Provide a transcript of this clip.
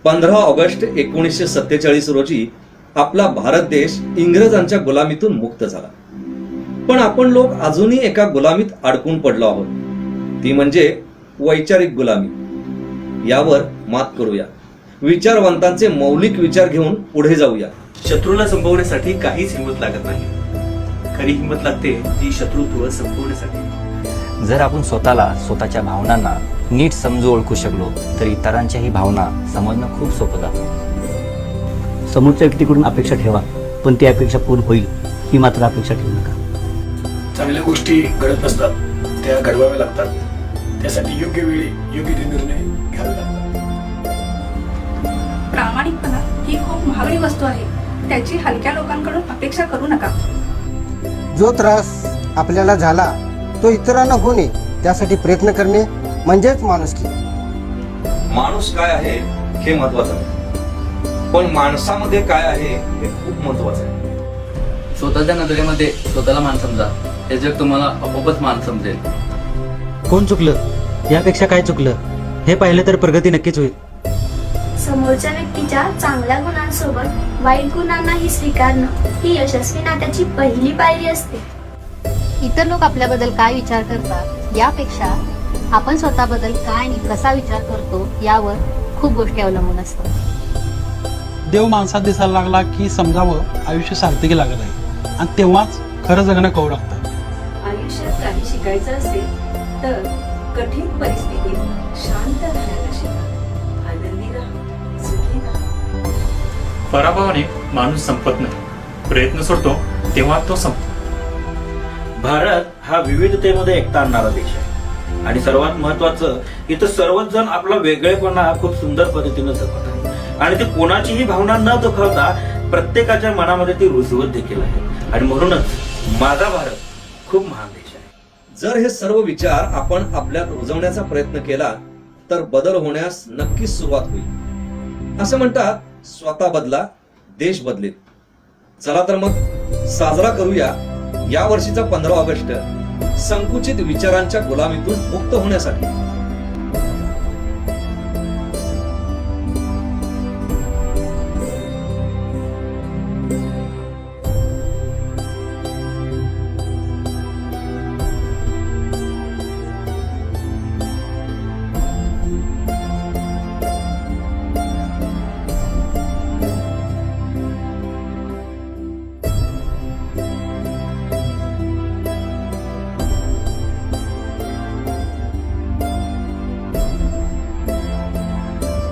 15 August 1947 रोजी आपला भारत देश इंग्रजांच्या गुलामीतून मुक्त झाला. पण आपण लोक अजूनही एका गुलामीत अडकून पडलो आहोत, ती म्हणजे वैचारिक गुलामी. यावर मात करूया, विचारवंतांचे मौलिक विचार घेऊन पुढे जाऊया. शत्रूला संपवण्यासाठी काहीच हिंमत लागत नाही. खरी हिंमत लागते ती शत्रुत्व संपवण्यासाठी. जर आपण स्वतःला, स्वतःच्या भावनांना नीट समजू ओळखू शकलो तर इतरांच्याही भावना समजणं खूप सोपं जातं. समोरच्या व्यक्तीकडून अपेक्षा ठेवा, पण ती अपेक्षा पूर्ण होईल ही मात्र अपेक्षा ठेवू नका. चांगल्या गोष्टी घडत नसतात, त्या घडवाव्या लागतात. त्यासाठी योग्य वेळी योग्य ते निर्णय घ्यावे लागतात. प्रामाणिकपणा ही खूप महागडी वस्तू आहे, त्याची हलक्या लोकांकडून अपेक्षा करू नका. जो त्रास आपल्याला झाला तो इतरांना होऊ नये त्यासाठी प्रयत्न करणे म्हणजेच माणुसकी. माणूस काय आहे हे महत्वाचं नाही, पण माणसामध्ये काय आहे हे खूप महत्वाचं आहे. स्वतःच्या नजरेमध्ये स्वतःला मान समजा, हे जग तुम्हाला आपोआपच मान समजेल. कोण चुकलं, यापेक्षा काय चुकलं हे पाहिलं तर प्रगती नक्कीच होईल. समोरच्या व्यक्तीच्या चांगल्या गुणांसोबत वाईट गुणांनाही स्वीकारणं ही यशस्वी नात्याची पहिली पायरी असते. इतर लोक आपल्याबद्दल काय विचार करतात यापेक्षा आपण स्वतःबद्दल काय आणि कसा विचार करतो यावर खूप गोष्टी अवलंबून असतात. देव माणसात दिसायला लागला की समजावं आयुष्य सार्थकी लागत आहे, आणि तेव्हाच खरं जगणं कळू लागतं. आयुष्यात काही शिकायचं असेल तर कठीण परिस्थितीत शांत राहायला शिका. आनंदी राहा, सुखी राहा. पराभवाने माणूस संपत नाही, प्रयत्न सोडतो तेव्हा तो संपतो. भारत हा विविधतेमध्ये एकता आणणारा देश आहे, आणि सर्वात महत्वाचं इथं सर्वच जण आपला वेगळेपणा खूप सुंदर पद्धतीने जपत आहे, आणि ते कोणाचीही भावना न दुखावता प्रत्येकाच्या मनामध्ये ती रुजवत देखील आहे. आणि म्हणूनच माझा भारत खूप महान देश आहे. जर हे सर्व विचार आपण आपल्यात रुजवण्याचा प्रयत्न केला तर बदल होण्यास नक्कीच सुरुवात होईल. असं म्हणतात, स्वतः बदला देश बदलेल. चला तर मग साजरा करूया या वर्षीचा 15 ऑगस्ट संकुचित विचारांच्या गुलामीतून मुक्त होण्यासाठी.